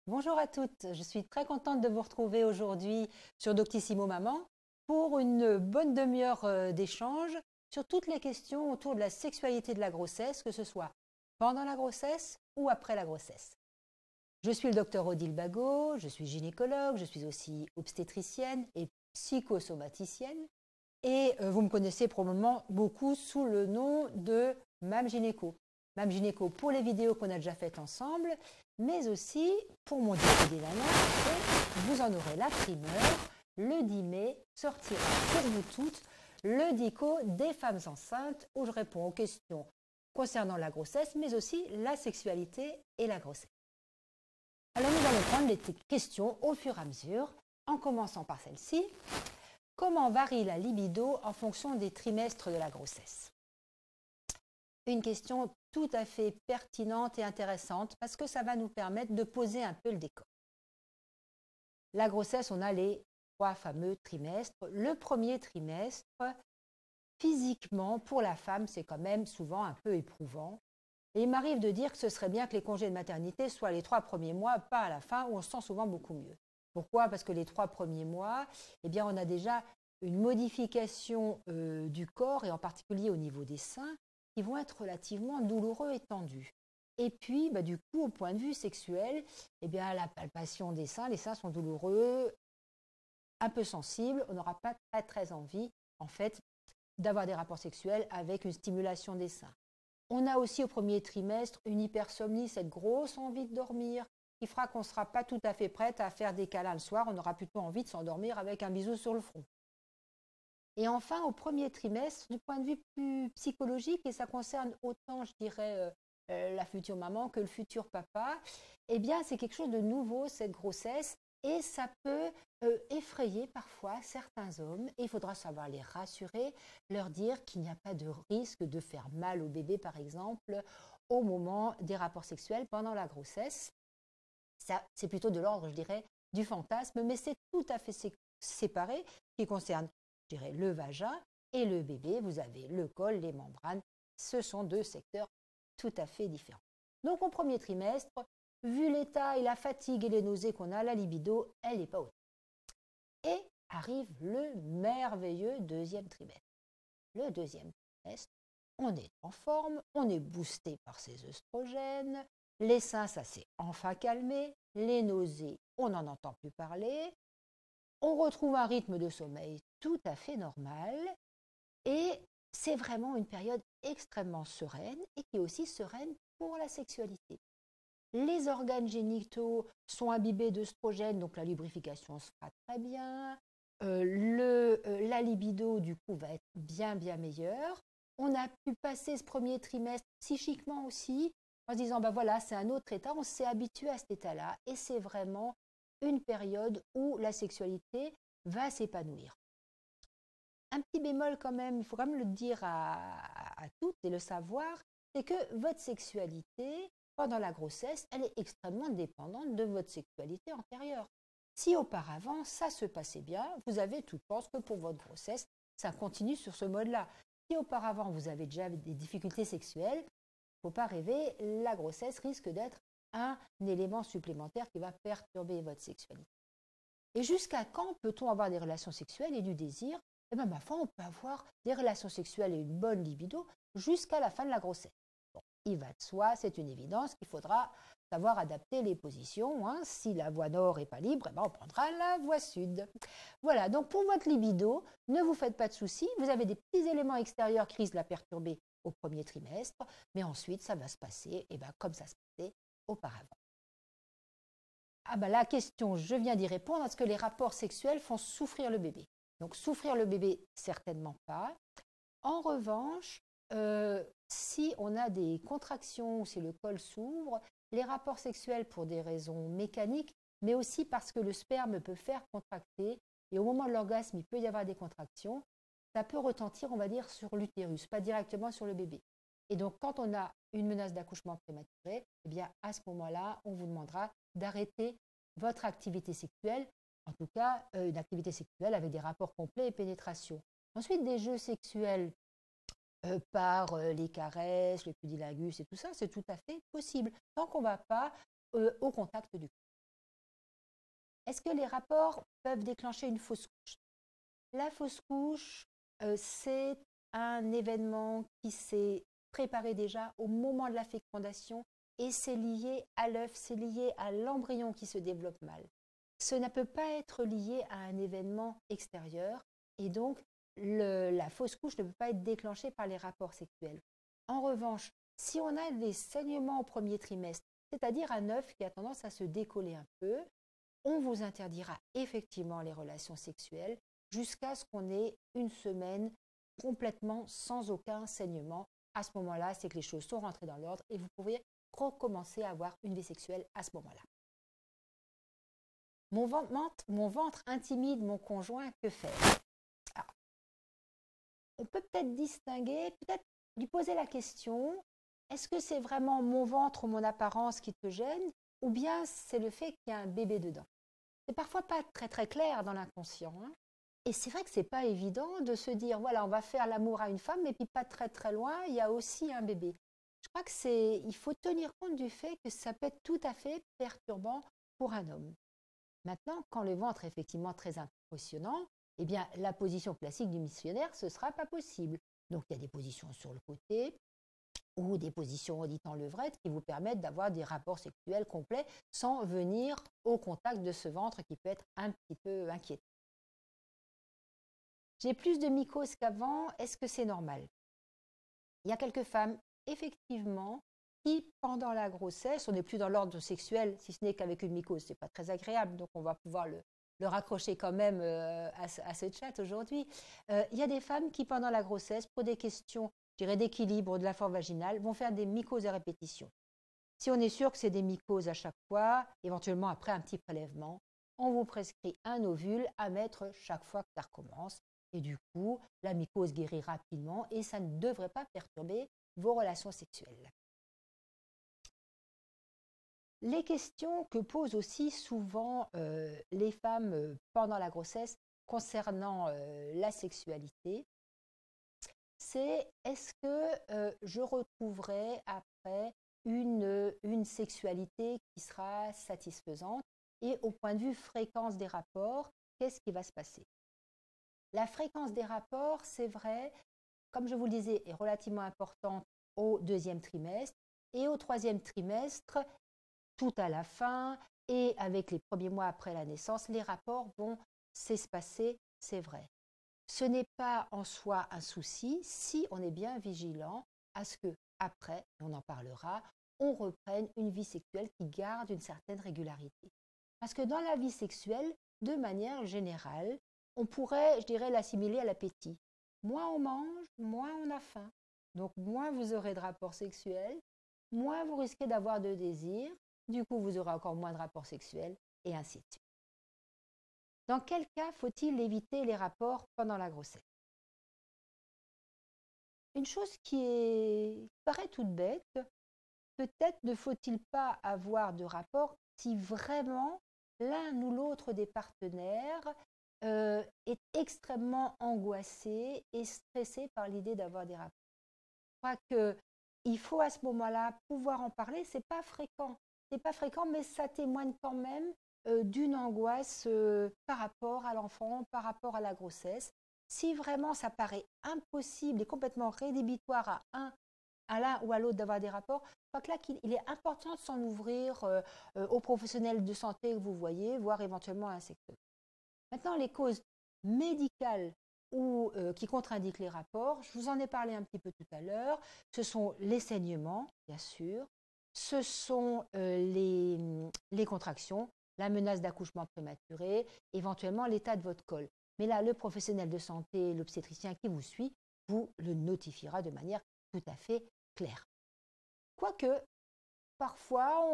Bonjour à toutes, je suis très contente de vous retrouver aujourd'hui sur Doctissimo Maman pour une bonne demi-heure d'échange sur toutes les questions autour de la sexualité de la grossesse, que ce soit pendant la grossesse ou après la grossesse. Je suis le docteur Odile Bagot, je suis gynécologue, je suis aussi obstétricienne et psychosomaticienne et vous me connaissez probablement beaucoup sous le nom de Mam Gynéco. Mam Gynéco pour les vidéos qu'on a déjà faites ensemble, mais aussi pour mon DVD des nanas, et vous en aurez la primeur. Le 10 mai sortira pour vous toutes le dico des femmes enceintes où je réponds aux questions concernant la grossesse, mais aussi la sexualité et la grossesse. Alors nous allons prendre les questions au fur et à mesure, en commençant par celle-ci. Comment varie la libido en fonction des trimestres de la grossesse? Une question tout à fait pertinente et intéressante parce que ça va nous permettre de poser un peu le décor. La grossesse, on a les 3 fameux trimestres. Le premier trimestre, physiquement, pour la femme, c'est quand même souvent un peu éprouvant. Et il m'arrive de dire que ce serait bien que les congés de maternité soient les 3 premiers mois, pas à la fin, où on se sent souvent beaucoup mieux. Pourquoi? Parce que les 3 premiers mois, eh bien, on a déjà une modification du corps, et en particulier au niveau des seins, qui vont être relativement douloureux et tendus. Et puis, du coup, au point de vue sexuel, eh bien, la palpation des seins, les seins sont douloureux, un peu sensibles, on n'aura pas très très envie, en fait, d'avoir des rapports sexuels avec une stimulation des seins. On a aussi au premier trimestre une hypersomnie, cette grosse envie de dormir, qui fera qu'on ne sera pas tout à fait prête à faire des câlins le soir, on aura plutôt envie de s'endormir avec un bisou sur le front. Et enfin, au premier trimestre, du point de vue plus psychologique, et ça concerne autant, je dirais, la future maman que le futur papa, eh bien, c'est quelque chose de nouveau, cette grossesse, et ça peut effrayer parfois certains hommes, et il faudra savoir les rassurer, leur dire qu'il n'y a pas de risque de faire mal au bébé, par exemple, au moment des rapports sexuels pendant la grossesse. Ça, c'est plutôt de l'ordre, je dirais, du fantasme, mais c'est tout à fait séparé, qui concerne, je dirais, le vagin et le bébé. Vous avez le col, les membranes. Ce sont 2 secteurs tout à fait différents. Donc, au premier trimestre, vu l'état et la fatigue et les nausées qu'on a, la libido, elle n'est pas haute. Et arrive le merveilleux deuxième trimestre. Le deuxième trimestre, on est en forme, on est boosté par ces œstrogènes, les seins, ça s'est enfin calmé, les nausées, on n'en entend plus parler, on retrouve un rythme de sommeil tout à fait normal et c'est vraiment une période extrêmement sereine et qui est aussi sereine pour la sexualité. Les organes génitaux sont imbibés d'œstrogènes, donc la lubrification se fera très bien. La libido, du coup, va être bien, bien meilleure. On a pu passer ce premier trimestre psychiquement aussi, en se disant, voilà, c'est un autre état, on s'est habitué à cet état-là, et c'est vraiment une période où la sexualité va s'épanouir. Un petit bémol quand même, il faut quand même le dire à toutes et le savoir, c'est que votre sexualité, pendant la grossesse, elle est extrêmement dépendante de votre sexualité antérieure. Si auparavant, ça se passait bien, vous avez toute chance que pour votre grossesse, ça continue sur ce mode-là. Si auparavant, vous avez déjà des difficultés sexuelles, il ne faut pas rêver, la grossesse risque d'être un élément supplémentaire qui va perturber votre sexualité. Et jusqu'à quand peut-on avoir des relations sexuelles et du désir? Eh bien, ma foi, on peut avoir des relations sexuelles et une bonne libido jusqu'à la fin de la grossesse. Bon, il va de soi, c'est une évidence qu'il faudra savoir adapter les positions. Hein. Si la voie nord n'est pas libre, eh bien, on prendra la voie sud. Voilà, donc pour votre libido, ne vous faites pas de soucis. Vous avez des petits éléments extérieurs qui risquent de la perturber au premier trimestre, mais ensuite, ça va se passer comme ça se passait auparavant. La question, je viens d'y répondre, est-ce que les rapports sexuels font souffrir le bébé? Donc souffrir le bébé, certainement pas. En revanche, si on a des contractions ou si le col s'ouvre, les rapports sexuels pour des raisons mécaniques, mais aussi parce que le sperme peut faire contracter, et au moment de l'orgasme, il peut y avoir des contractions, ça peut retentir, on va dire, sur l'utérus, pas directement sur le bébé. Et donc, quand on a une menace d'accouchement prématuré, eh bien, à ce moment-là, on vous demandera d'arrêter votre activité sexuelle, en tout cas une activité sexuelle avec des rapports complets et pénétration. Ensuite, des jeux sexuels par les caresses, le cunilingus et tout ça, c'est tout à fait possible, tant qu'on ne va pas au contact du corps. Est-ce que les rapports peuvent déclencher une fausse couche? La fausse couche, c'est un événement qui s'est préparé déjà au moment de la fécondation et c'est lié à l'œuf, c'est lié à l'embryon qui se développe mal. Ce ne peut pas être lié à un événement extérieur et donc la fausse couche ne peut pas être déclenchée par les rapports sexuels. En revanche, si on a des saignements au premier trimestre, c'est-à-dire un œuf qui a tendance à se décoller un peu, on vous interdira effectivement les relations sexuelles jusqu'à ce qu'on ait une semaine complètement sans aucun saignement. À ce moment-là, c'est que les choses sont rentrées dans l'ordre et vous pourriez recommencer à avoir une vie sexuelle à ce moment-là. Mon ventre intimide mon conjoint, que faire? Alors, on peut peut-être distinguer, peut-être lui poser la question, est-ce que c'est vraiment mon ventre ou mon apparence qui te gêne ou bien c'est le fait qu'il y a un bébé dedans? C'est parfois pas très très clair dans l'inconscient. Hein. Et c'est vrai que c'est pas évident de se dire, voilà, on va faire l'amour à une femme, mais puis pas très très loin, il y a aussi un bébé. Je crois il faut tenir compte du fait que ça peut être tout à fait perturbant pour un homme. Maintenant, quand le ventre est effectivement très impressionnant, eh bien, la position classique du missionnaire, ce ne sera pas possible. Donc, il y a des positions sur le côté ou des positions dites en levrette qui vous permettent d'avoir des rapports sexuels complets sans venir au contact de ce ventre qui peut être un petit peu inquiétant. J'ai plus de mycose qu'avant, est-ce que c'est normal? Il y a quelques femmes, effectivement, qui, pendant la grossesse, on n'est plus dans l'ordre sexuel, si ce n'est qu'avec une mycose, ce n'est pas très agréable, donc on va pouvoir le raccrocher quand même à ce chat aujourd'hui. Il y a des femmes qui, pendant la grossesse, pour des questions, je dirais, d'équilibre de la forme vaginale, vont faire des mycoses à répétition. Si on est sûr que c'est des mycoses à chaque fois, éventuellement après un petit prélèvement, on vous prescrit un ovule à mettre chaque fois que ça recommence. Et du coup, la mycose guérit rapidement et ça ne devrait pas perturber vos relations sexuelles. Les questions que posent aussi souvent les femmes pendant la grossesse concernant la sexualité, c'est est-ce que je retrouverai après une sexualité qui sera satisfaisante et au point de vue fréquence des rapports, qu'est-ce qui va se passer? La fréquence des rapports, c'est vrai, comme je vous le disais, est relativement importante au deuxième trimestre et au troisième trimestre, tout à la fin et avec les premiers mois après la naissance, les rapports vont s'espacer, c'est vrai. Ce n'est pas en soi un souci si on est bien vigilant à ce que, après, on en parlera, on reprenne une vie sexuelle qui garde une certaine régularité. Parce que dans la vie sexuelle, de manière générale, on pourrait, je dirais, l'assimiler à l'appétit. Moins on mange, moins on a faim. Donc moins vous aurez de rapports sexuels, moins vous risquez d'avoir de désirs, du coup vous aurez encore moins de rapports sexuels, et ainsi de suite. Dans quel cas faut-il éviter les rapports pendant la grossesse? Une chose qui paraît toute bête, peut-être ne faut-il pas avoir de rapport si vraiment l'un ou l'autre des partenaires est extrêmement angoissé et stressé par l'idée d'avoir des rapports. Je crois qu'il faut à ce moment-là pouvoir en parler. C'est pas fréquent, mais ça témoigne quand même d'une angoisse par rapport à l'enfant, par rapport à la grossesse. Si vraiment ça paraît impossible et complètement rédhibitoire à l'un ou à l'autre d'avoir des rapports, je crois que là qu'il est important de s'en ouvrir aux professionnels de santé que vous voyez, voire éventuellement à un sexologue. Maintenant, les causes médicales ou qui contre-indiquent les rapports, je vous en ai parlé un petit peu tout à l'heure, ce sont les saignements, bien sûr, ce sont les contractions, la menace d'accouchement prématuré, éventuellement l'état de votre col. Mais là, le professionnel de santé, l'obstétricien qui vous suit, vous le notifiera de manière tout à fait claire. Quoique, parfois,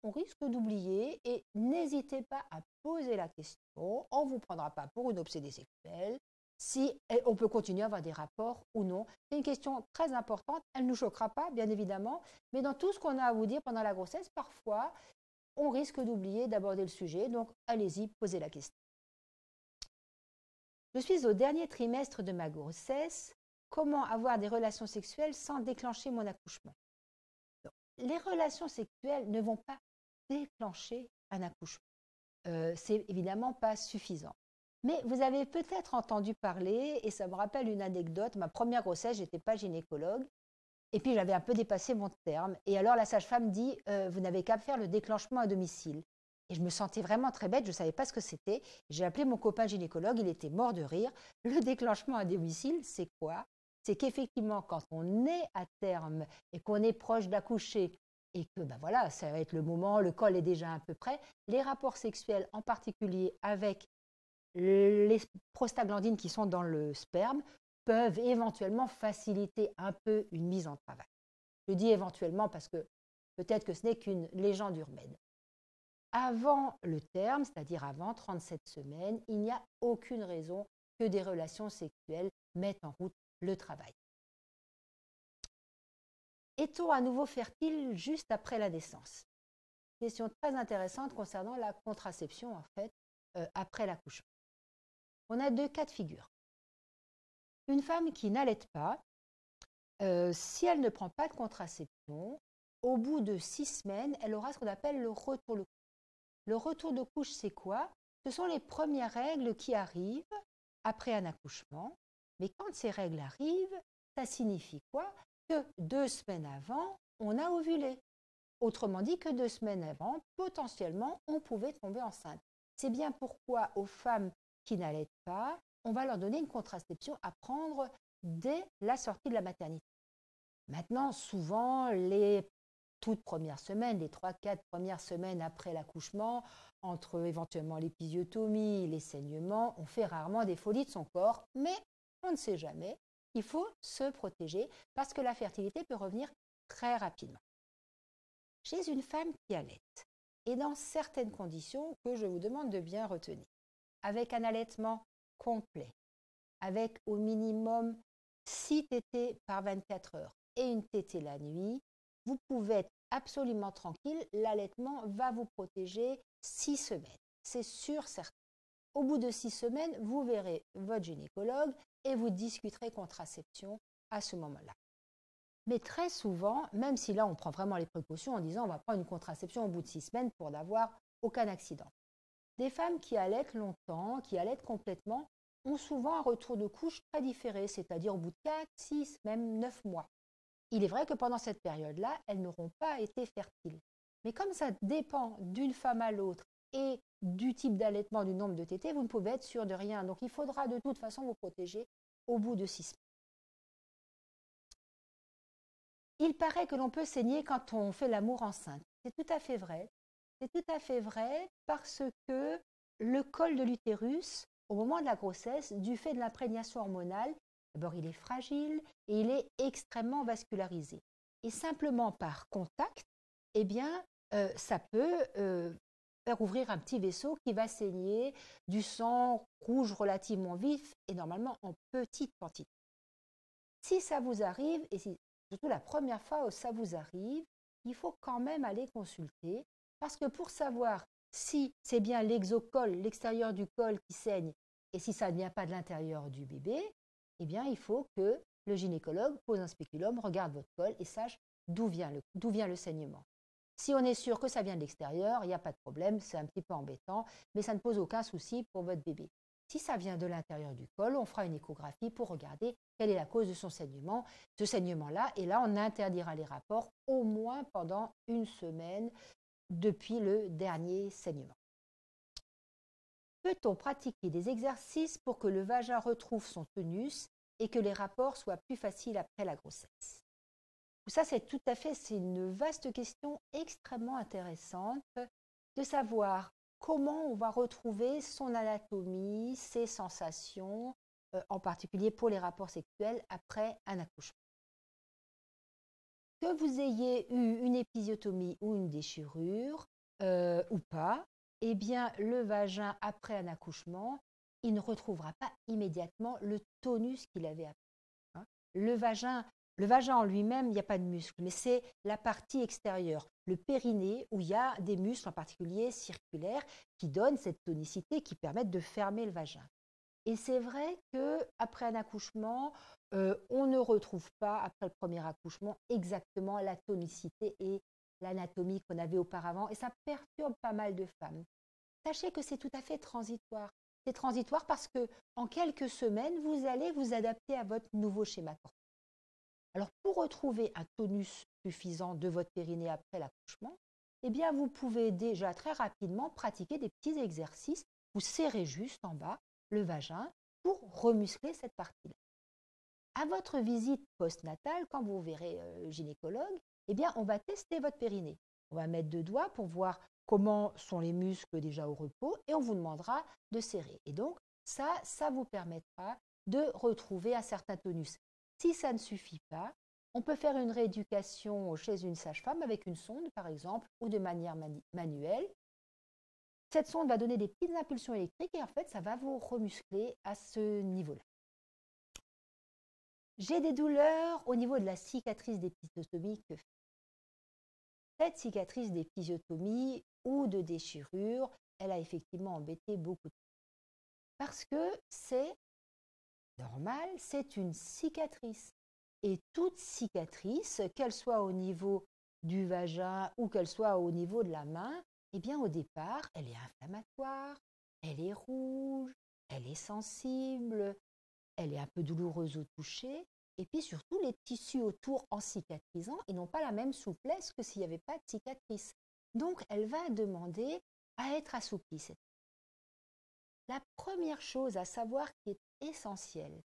on risque d'oublier et n'hésitez pas à poser la question. On ne vous prendra pas pour une obsédée sexuelle. Si on peut continuer à avoir des rapports ou non. C'est une question très importante. Elle ne nous choquera pas, bien évidemment. Mais dans tout ce qu'on a à vous dire pendant la grossesse, parfois, on risque d'oublier d'aborder le sujet. Donc, allez-y, posez la question. Je suis au dernier trimestre de ma grossesse. Comment avoir des relations sexuelles sans déclencher mon accouchement? Les relations sexuelles ne vont pas déclencher un accouchement. c'est évidemment pas suffisant. Mais vous avez peut-être entendu parler, et ça me rappelle une anecdote, ma première grossesse, je n'étais pas gynécologue, et puis j'avais un peu dépassé mon terme. Et alors la sage-femme dit, vous n'avez qu'à faire le déclenchement à domicile. Et je me sentais vraiment très bête, je ne savais pas ce que c'était. J'ai appelé mon copain gynécologue, il était mort de rire. Le déclenchement à domicile, c'est quoi? C'est qu'effectivement, quand on est à terme et qu'on est proche d'accoucher, et que ben voilà, ça va être le moment, le col est déjà un peu prêt, les rapports sexuels, en particulier avec les prostaglandines qui sont dans le sperme, peuvent éventuellement faciliter un peu une mise en travail. Je dis éventuellement parce que peut-être que ce n'est qu'une légende urbaine. Avant le terme, c'est-à-dire avant 37 semaines, il n'y a aucune raison que des relations sexuelles mettent en route le travail. Est-on à nouveau fertile juste après la naissance? Question très intéressante concernant la contraception en fait après l'accouchement. On a deux cas de figure. Une femme qui n'allaite pas, si elle ne prend pas de contraception, au bout de 6 semaines, elle aura ce qu'on appelle le retour de couche. Le retour de couche, c'est quoi? Ce sont les premières règles qui arrivent après un accouchement. Mais quand ces règles arrivent, ça signifie quoi? Que 2 semaines avant, on a ovulé. Autrement dit que 2 semaines avant, potentiellement, on pouvait tomber enceinte. C'est bien pourquoi aux femmes qui n'allaitent pas, on va leur donner une contraception à prendre dès la sortie de la maternité. Maintenant, souvent, les toutes premières semaines, les 3-4 premières semaines après l'accouchement, entre éventuellement l'épisiotomie, les saignements, on fait rarement des folies de son corps, mais on ne sait jamais. Il faut se protéger parce que la fertilité peut revenir très rapidement. Chez une femme qui allaite, et dans certaines conditions que je vous demande de bien retenir, avec un allaitement complet, avec au minimum 6 tétées par 24 heures et une tétée la nuit, vous pouvez être absolument tranquille, l'allaitement va vous protéger 6 semaines. C'est sûr, certain. Au bout de 6 semaines, vous verrez votre gynécologue et vous discuterez contraception à ce moment-là. Mais très souvent, même si là on prend vraiment les précautions en disant on va prendre une contraception au bout de 6 semaines pour n'avoir aucun accident. Des femmes qui allaitent longtemps, qui allaitent complètement, ont souvent un retour de couche très différé, c'est-à-dire au bout de 4, 6, même 9 mois. Il est vrai que pendant cette période-là, elles n'auront pas été fertiles. Mais comme ça dépend d'une femme à l'autre et du type d'allaitement, du nombre de tétées, vous ne pouvez être sûr de rien. Donc il faudra de toute façon vous protéger au bout de 6 semaines. Il paraît que l'on peut saigner quand on fait l'amour enceinte. C'est tout à fait vrai. C'est tout à fait vrai parce que le col de l'utérus, au moment de la grossesse, du fait de l'imprégnation hormonale, d'abord il est fragile et il est extrêmement vascularisé. Et simplement par contact, eh bien, ça peut faire ouvrir un petit vaisseau qui va saigner du sang rouge relativement vif et normalement en petite quantité. Si ça vous arrive, et si surtout la première fois où ça vous arrive, il faut quand même aller consulter parce que pour savoir si c'est bien l'exocole, l'extérieur du col qui saigne et si ça ne vient pas de l'intérieur du bébé, eh bien il faut que le gynécologue pose un spéculum, regarde votre col et sache d'où vient le saignement. Si on est sûr que ça vient de l'extérieur, il n'y a pas de problème, c'est un petit peu embêtant, mais ça ne pose aucun souci pour votre bébé. Si ça vient de l'intérieur du col, on fera une échographie pour regarder quelle est la cause de son saignement, ce saignement-là. Et là, on interdira les rapports au moins pendant 1 semaine depuis le dernier saignement. Peut-on pratiquer des exercices pour que le vagin retrouve son tonus et que les rapports soient plus faciles après la grossesse? Ça, c'est une vaste question extrêmement intéressante de savoir comment on va retrouver son anatomie, ses sensations, en particulier pour les rapports sexuels après un accouchement. Que vous ayez eu une épisiotomie ou une déchirure ou pas, eh bien le vagin après un accouchement, il ne retrouvera pas immédiatement le tonus qu'il avait après. Hein. Le vagin en lui-même, il n'y a pas de muscle, mais c'est la partie extérieure, le périnée, où il y a des muscles, en particulier circulaires, qui donnent cette tonicité, qui permettent de fermer le vagin. Et c'est vrai qu'après un accouchement, on ne retrouve pas, après le premier accouchement, exactement la tonicité et l'anatomie qu'on avait auparavant. Et ça perturbe pas mal de femmes. sachez que c'est tout à fait transitoire. C'est transitoire parce que en quelques semaines, vous allez vous adapter à votre nouveau schéma corporel. Alors, pour retrouver un tonus suffisant de votre périnée après l'accouchement, eh bien, vous pouvez déjà très rapidement pratiquer des petits exercices. Vous serrez juste en bas le vagin pour remuscler cette partie-là. À votre visite postnatale, quand vous verrez le gynécologue, eh bien, on va tester votre périnée. On va mettre 2 doigts pour voir comment sont les muscles déjà au repos et on vous demandera de serrer. Et donc, ça vous permettra de retrouver un certain tonus. Si ça ne suffit pas, on peut faire une rééducation chez une sage-femme avec une sonde, par exemple, ou de manière manuelle. Cette sonde va donner des petites impulsions électriques et en fait, ça va vous remuscler à ce niveau-là. J'ai des douleurs au niveau de la cicatrice d'épisiotomie. Que cette cicatrice d'épisiotomie ou de déchirure, elle a effectivement embêté beaucoup de gens. Parce que c'est normal, c'est une cicatrice. Et toute cicatrice, qu'elle soit au niveau du vagin ou qu'elle soit au niveau de la main, eh bien au départ, elle est inflammatoire, elle est rouge, elle est sensible, elle est un peu douloureuse au toucher. Et puis surtout, les tissus autour en cicatrisant, ils n'ont pas la même souplesse que s'il n'y avait pas de cicatrice. Donc, elle va demander à être assouplie. La première chose à savoir qui est essentielle,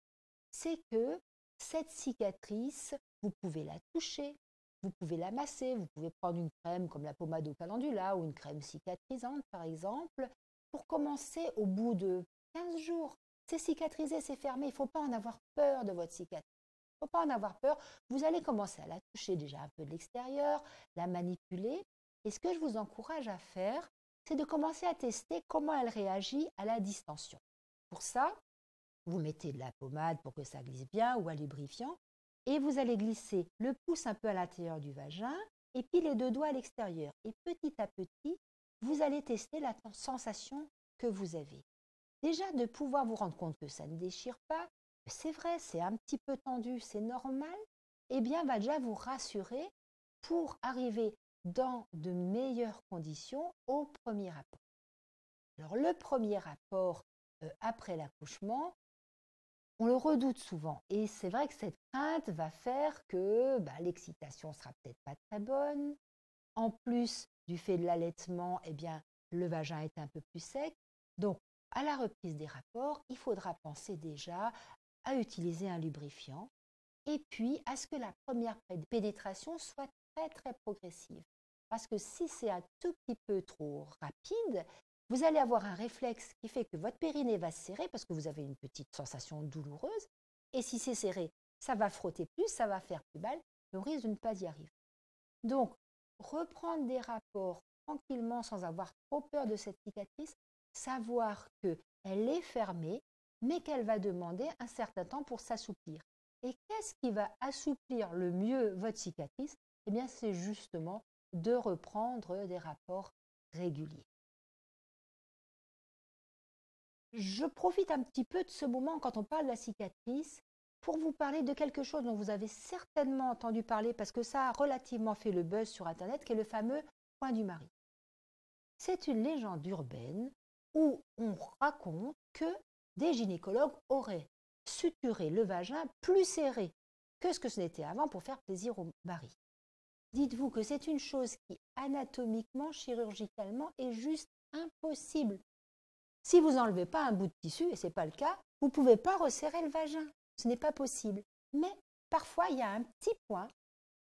c'est que cette cicatrice, vous pouvez la toucher, vous pouvez la masser, vous pouvez prendre une crème comme la pommade au calendula ou une crème cicatrisante par exemple, pour commencer au bout de 15 jours. C'est cicatrisé, c'est fermé, il ne faut pas en avoir peur de votre cicatrice. Il ne faut pas en avoir peur, vous allez commencer à la toucher déjà un peu de l'extérieur, la manipuler. Et ce que je vous encourage à faire, c'est de commencer à tester comment elle réagit à la distension. Pour ça, vous mettez de la pommade pour que ça glisse bien ou un lubrifiant et vous allez glisser le pouce un peu à l'intérieur du vagin et puis les 2 doigts à l'extérieur. Et petit à petit, vous allez tester la sensation que vous avez. Déjà, de pouvoir vous rendre compte que ça ne déchire pas, c'est vrai, c'est un petit peu tendu, c'est normal, eh bien, va déjà vous rassurer pour arriver dans de meilleures conditions au premier rapport. Alors, le premier rapport après l'accouchement, on le redoute souvent. Et c'est vrai que cette crainte va faire que l'excitation sera peut-être pas très bonne. En plus du fait de l'allaitement, eh bien, le vagin est un peu plus sec. Donc, à la reprise des rapports, il faudra penser déjà à utiliser un lubrifiant et puis à ce que la première pénétration soit très très progressive. Parce que si c'est un tout petit peu trop rapide, vous allez avoir un réflexe qui fait que votre périnée va se serrer parce que vous avez une petite sensation douloureuse. Et si c'est serré, ça va frotter plus, ça va faire plus mal, et on risque de ne pas y arriver. Donc, reprendre des rapports tranquillement sans avoir trop peur de cette cicatrice, savoir qu'elle est fermée, mais qu'elle va demander un certain temps pour s'assouplir. Et qu'est-ce qui va assouplir le mieux votre cicatrice? Eh bien, c'est justement de reprendre des rapports réguliers. Je profite un petit peu de ce moment quand on parle de la cicatrice pour vous parler de quelque chose dont vous avez certainement entendu parler parce que ça a relativement fait le buzz sur Internet, qui est le fameux point du mari. C'est une légende urbaine où on raconte que des gynécologues auraient suturé le vagin plus serré que ce n'était avant pour faire plaisir au mari. Dites-vous que c'est une chose qui, anatomiquement, chirurgicalement, est juste impossible. Si vous n'enlevez pas un bout de tissu, et ce n'est pas le cas, vous ne pouvez pas resserrer le vagin. Ce n'est pas possible. Mais parfois, il y a un petit point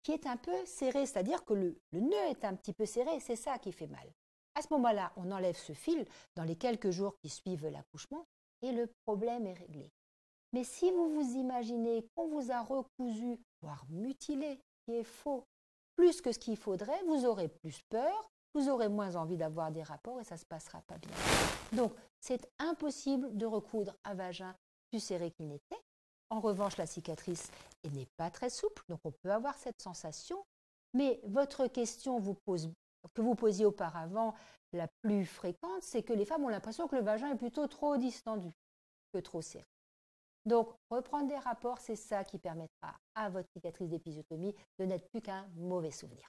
qui est un peu serré, c'est-à-dire que le nœud est un petit peu serré, c'est ça qui fait mal. À ce moment-là, on enlève ce fil dans les quelques jours qui suivent l'accouchement et le problème est réglé. Mais si vous vous imaginez qu'on vous a recousu, voire mutilé, qui est faux, plus que ce qu'il faudrait, vous aurez plus peur, vous aurez moins envie d'avoir des rapports et ça ne se passera pas bien. Donc, c'est impossible de recoudre un vagin plus serré qu'il n'était. En revanche, la cicatrice n'est pas très souple, donc on peut avoir cette sensation. Mais votre question que vous posiez auparavant, la plus fréquente, c'est que les femmes ont l'impression que le vagin est plutôt trop distendu que trop serré. Donc, reprendre des rapports, c'est ça qui permettra à votre cicatrice d'épisiotomie de n'être plus qu'un mauvais souvenir.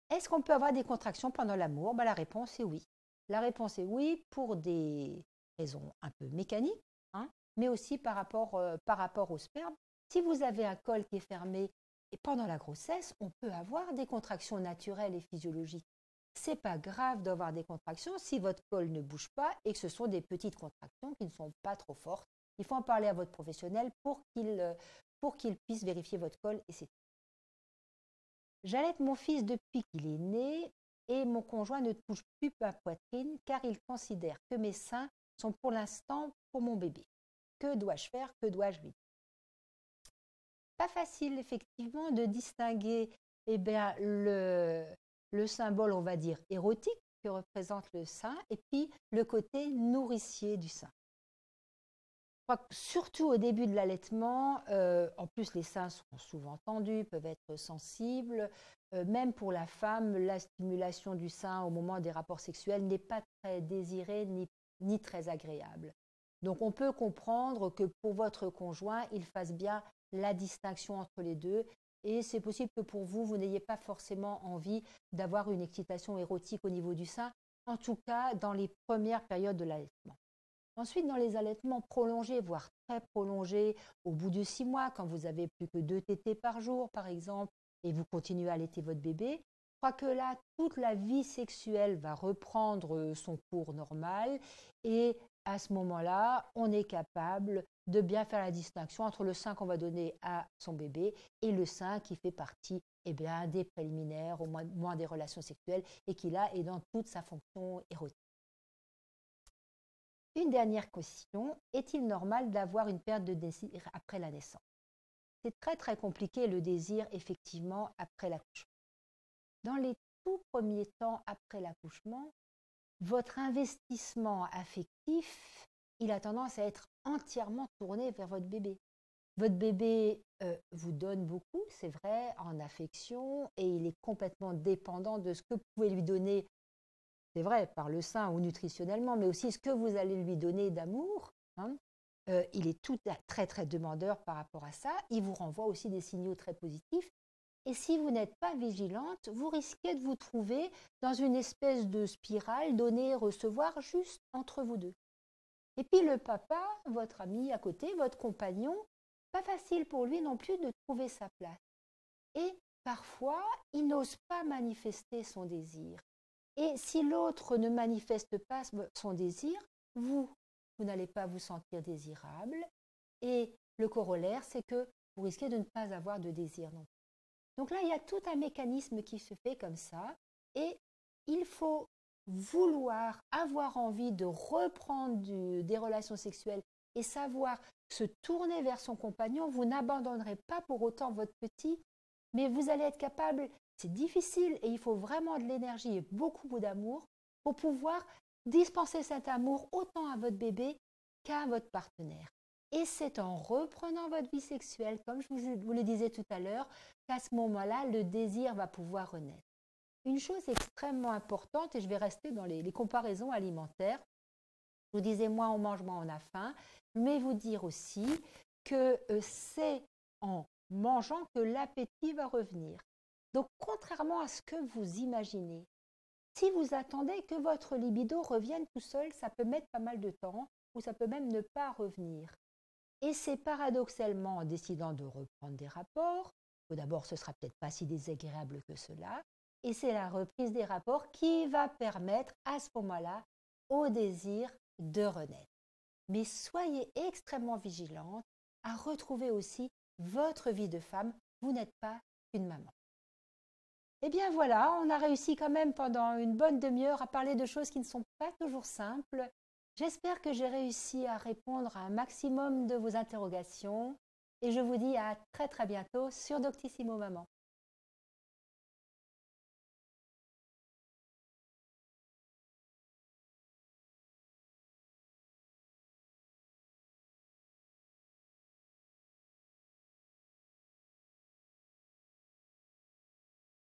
Est-ce qu'on peut avoir des contractions pendant l'amour? La réponse est oui. La réponse est oui, pour des raisons un peu mécaniques, hein, mais aussi par rapport au sperme. Si vous avez un col qui est fermé et pendant la grossesse, on peut avoir des contractions naturelles et physiologiques. C'est pas grave d'avoir des contractions si votre col ne bouge pas et que ce sont des petites contractions qui ne sont pas trop fortes. Il faut en parler à votre professionnel pour qu'il puisse vérifier votre col et c'est tout. J'allaite mon fils depuis qu'il est né et mon conjoint ne touche plus ma poitrine car il considère que mes seins sont pour l'instant pour mon bébé. Que dois-je faire? Que dois-je lui dire? Pas facile effectivement de distinguer le symbole, on va dire, érotique que représente le sein et puis le côté nourricier du sein. Je crois que surtout au début de l'allaitement, en plus les seins sont souvent tendus, peuvent être sensibles. Même pour la femme, la stimulation du sein au moment des rapports sexuels n'est pas très désirée ni très agréable. Donc on peut comprendre que pour votre conjoint, il fasse bien la distinction entre les deux. Et c'est possible que pour vous, vous n'ayez pas forcément envie d'avoir une excitation érotique au niveau du sein, en tout cas dans les premières périodes de l'allaitement. Ensuite, dans les allaitements prolongés, voire très prolongés, au bout de 6 mois, quand vous avez plus que 2 tétées par jour, par exemple, et vous continuez à allaiter votre bébé, je crois que là, toute la vie sexuelle va reprendre son cours normal et à ce moment-là, on est capable de bien faire la distinction entre le sein qu'on va donner à son bébé et le sein qui fait partie des préliminaires, au moins des relations sexuelles et qui là est dans toute sa fonction érotique. Une dernière question, est-il normal d'avoir une perte de désir après la naissance? C'est très très compliqué le désir effectivement après l'accouchement. Dans les tout premiers temps après l'accouchement, votre investissement affectif, il a tendance à être entièrement tourné vers votre bébé. Votre bébé vous donne beaucoup, c'est vrai, en affection et il est complètement dépendant de ce que vous pouvez lui donner, c'est vrai, par le sein ou nutritionnellement, mais aussi ce que vous allez lui donner d'amour. Hein. Il est très très demandeur par rapport à ça. Il vous renvoie aussi des signaux très positifs. Et si vous n'êtes pas vigilante, vous risquez de vous trouver dans une espèce de spirale donner-recevoir juste entre vous deux. Et puis le papa, votre ami à côté, votre compagnon, pas facile pour lui non plus de trouver sa place. Et parfois, il n'ose pas manifester son désir. Et si l'autre ne manifeste pas son désir, vous n'allez pas vous sentir désirable. Et le corollaire, c'est que vous risquez de ne pas avoir de désir non plus. Donc là, il y a tout un mécanisme qui se fait comme ça. Et il faut vouloir, avoir envie de reprendre des relations sexuelles et savoir se tourner vers son compagnon. Vous n'abandonnerez pas pour autant votre petit, mais vous allez être capable. C'est difficile et il faut vraiment de l'énergie et beaucoup d'amour pour pouvoir dispenser cet amour autant à votre bébé qu'à votre partenaire. Et c'est en reprenant votre vie sexuelle, comme je vous le disais tout à l'heure, qu'à ce moment-là, le désir va pouvoir renaître. Une chose extrêmement importante, et je vais rester dans les comparaisons alimentaires, je vous disais moins on mange, moins on a faim, mais vous dire aussi que c'est en mangeant que l'appétit va revenir. Donc, contrairement à ce que vous imaginez, si vous attendez que votre libido revienne tout seul, ça peut mettre pas mal de temps ou ça peut même ne pas revenir. Et c'est paradoxalement en décidant de reprendre des rapports, ou d'abord ce sera peut-être pas si désagréable que cela, et c'est la reprise des rapports qui va permettre à ce moment-là au désir de renaître. Mais soyez extrêmement vigilante à retrouver aussi votre vie de femme. Vous n'êtes pas une maman. Eh bien voilà, on a réussi quand même pendant une bonne demi-heure à parler de choses qui ne sont pas toujours simples. J'espère que j'ai réussi à répondre à un maximum de vos interrogations et je vous dis à très très bientôt sur Doctissimo Maman.